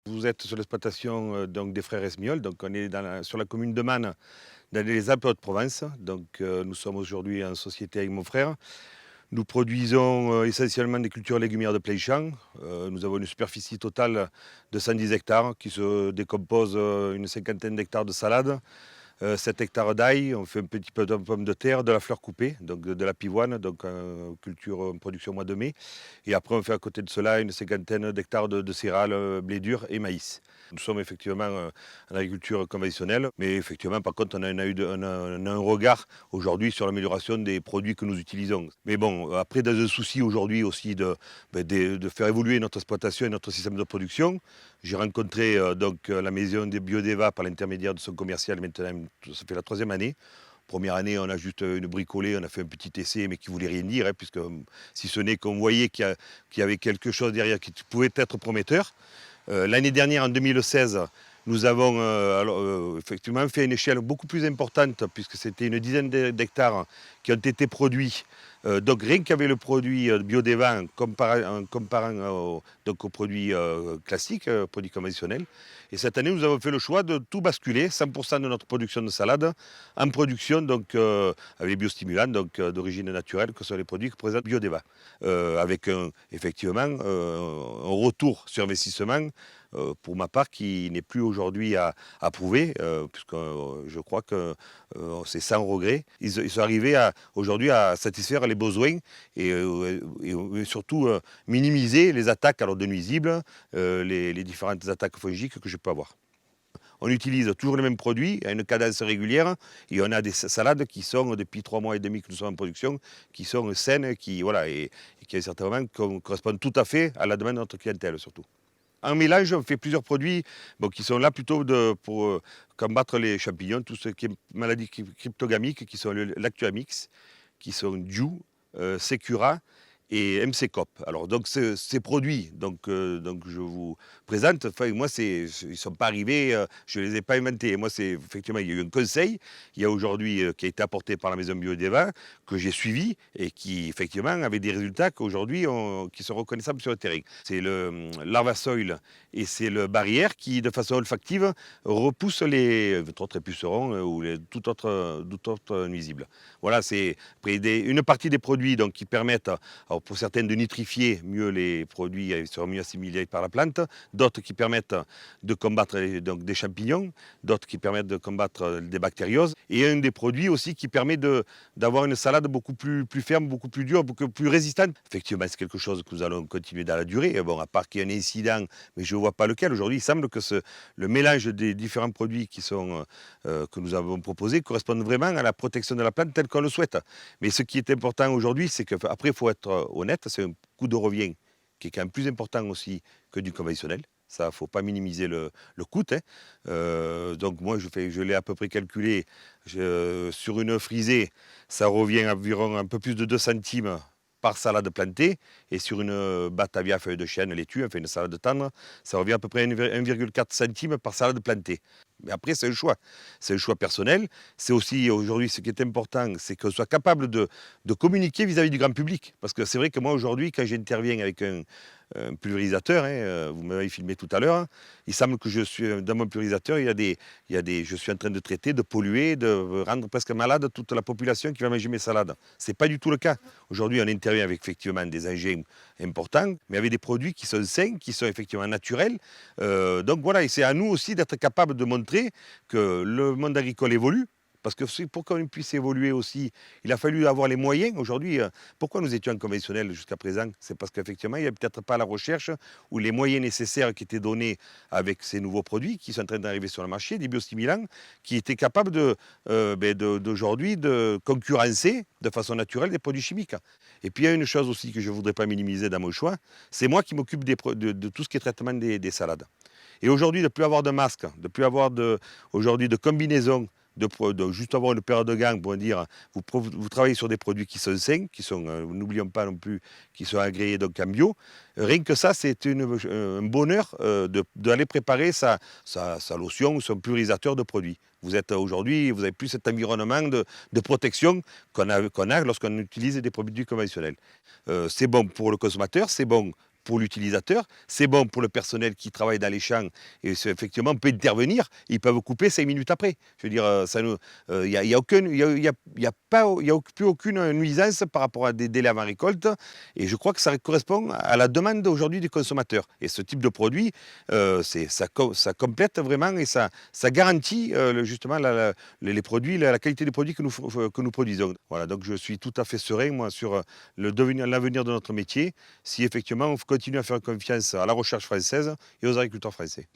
Vous êtes sur l'exploitation donc des frères Esmiol, donc on est sur la commune de Mannes, dans les Alpes-de-Provence. Donc nous sommes aujourd'hui en société avec mon frère. Nous produisons essentiellement des cultures légumières de plein champ. Nous avons une superficie totale de 110 hectares qui se décompose une cinquantaine d'hectares de salade, 7 hectares d'ail, on fait un petit peu de pommes de terre, de la fleur coupée, donc de la pivoine, donc culture en production au mois de mai. Et après, on fait à côté de cela une cinquantaine d'hectares de céréales, blé dur et maïs. Nous sommes effectivement en agriculture conventionnelle, mais effectivement, par contre, on a un regard aujourd'hui sur l'amélioration des produits que nous utilisons. Mais bon, après, dans un souci aujourd'hui aussi de faire évoluer notre exploitation et notre système de production, j'ai rencontré la maison des Biodeva par l'intermédiaire de son commercial. Maintenant, ça fait la troisième année. Première année, on a juste une bricolée, on a fait un petit essai, mais qui voulait rien dire, hein, puisque si ce n'est qu'on voyait qu'il y avait quelque chose derrière qui pouvait être prometteur. L'année dernière, en 2016, nous avons effectivement fait une échelle beaucoup plus importante, puisque c'était une dizaine d'hectares qui ont été produits. Donc rien qu'avec le produit Biodeva en comparant donc aux produits classiques, produits conventionnels. Et cette année, nous avons fait le choix de tout basculer, 100% de notre production de salade, en production donc, avec les biostimulants d'origine naturelle, que sont les produits que présente Biodeva. Avec effectivement un retour sur investissement pour ma part, qui n'est plus aujourd'hui à prouver, puisque je crois que c'est sans regret. Ils sont arrivés aujourd'hui à satisfaire les besoins et surtout minimiser les attaques de nuisibles, les différentes attaques fongiques que je peux avoir. On utilise toujours les mêmes produits à une cadence régulière et on a des salades qui sont, depuis 3 mois et demi que nous sommes en production, qui sont saines et qui certainement correspondent tout à fait à la demande de notre clientèle surtout. En mélange, on fait plusieurs produits qui sont là plutôt pour combattre les champignons, tout ce qui est maladies cryptogamiques, qui sont l'Actuamix, qui sont Diu, Secura et MC-Cop. Alors donc ces produits donc je vous présente, enfin moi ils sont pas arrivés, je les ai pas inventés. Moi c'est effectivement il y a eu un conseil, il y a aujourd'hui qui a été apporté par la maison Biodeva que j'ai suivi et qui effectivement avait des résultats qu'aujourd'hui qui sont reconnaissables sur le terrain. C'est le Larvasoil et c'est le barrière qui de façon olfactive repousse les autres pucerons ou tout autre nuisible. Voilà, c'est une partie des produits donc qui permettent pour certaines de nitrifier mieux les produits, ils seront mieux assimilés par la plante, d'autres qui permettent de combattre donc, des champignons, d'autres qui permettent de combattre des bactérioses, et un des produits aussi qui permet d'avoir une salade beaucoup plus ferme, beaucoup plus dure, beaucoup plus résistante. Effectivement, c'est quelque chose que nous allons continuer dans la durée. Bon, à part qu'il y a un incident, mais je ne vois pas lequel. Aujourd'hui, il semble que le mélange des différents produits que nous avons proposés correspondent vraiment à la protection de la plante telle qu'on le souhaite. Mais ce qui est important aujourd'hui, c'est qu'après, il faut être honnête, c'est un coût de revient qui est quand même plus important aussi que du conventionnel. Ça, il ne faut pas minimiser le coût. Hein. Donc moi, je l'ai à peu près calculé. Sur une frisée, ça revient à environ un peu plus de 2 centimes par salade plantée. Et sur une batavia feuille de chêne laitue, enfin une salade tendre, ça revient à peu près à 1,4 centimes par salade plantée. Mais après, c'est un choix. C'est un choix personnel. C'est aussi, aujourd'hui, ce qui est important, c'est qu'on soit capable de communiquer vis-à-vis du grand public. Parce que c'est vrai que moi, aujourd'hui, quand j'interviens avec un pulvérisateur, hein, vous m'avez filmé tout à l'heure, hein, il semble que dans mon pulvérisateur, je suis en train de traiter, de polluer, de rendre presque malade toute la population qui va manger mes salades. Ce n'est pas du tout le cas. Aujourd'hui, on intervient avec effectivement des engins importants, mais avec des produits qui sont sains, qui sont effectivement naturels. Donc voilà, et c'est à nous aussi d'être capables de montrer que le monde agricole évolue. Parce que pour qu'on puisse évoluer aussi, il a fallu avoir les moyens. Aujourd'hui, pourquoi nous étions en conventionnel jusqu'à présent? C'est parce qu'effectivement, il n'y a peut-être pas la recherche ou les moyens nécessaires qui étaient donnés avec ces nouveaux produits qui sont en train d'arriver sur le marché, des biostimulants, qui étaient capables d'aujourd'hui de concurrencer de façon naturelle des produits chimiques. Et puis il y a une chose aussi que je ne voudrais pas minimiser dans mon choix, c'est moi qui m'occupe de tout ce qui est traitement des salades. Et aujourd'hui, de ne plus avoir de masque, de ne plus avoir aujourd'hui de combinaison, de juste avoir une paire de gants pour dire vous travaillez sur des produits qui sont sains, qui sont, n'oublions pas non plus, qui sont agréés donc en bio. Rien que ça, c'est un bonheur d'aller préparer sa lotion ou son pulvérisateur de produits. Vous êtes aujourd'hui, vous n'avez plus cet environnement de protection qu'on a lorsqu'on utilise des produits conventionnels. C'est bon pour le consommateur, c'est bon pour l'utilisateur, c'est bon pour le personnel qui travaille dans les champs et effectivement on peut intervenir, ils peuvent couper 5 minutes après. Je veux dire, il n'y a aucune, y a pas, y a plus aucune nuisance par rapport à des délais avant récolte et je crois que ça correspond à la demande aujourd'hui des consommateurs. Et ce type de produit, ça complète vraiment et ça garantit justement les produits, la qualité des produits que nous produisons. Voilà, donc je suis tout à fait serein moi sur l'avenir de notre métier si effectivement on continue à faire confiance à la recherche française et aux agriculteurs français.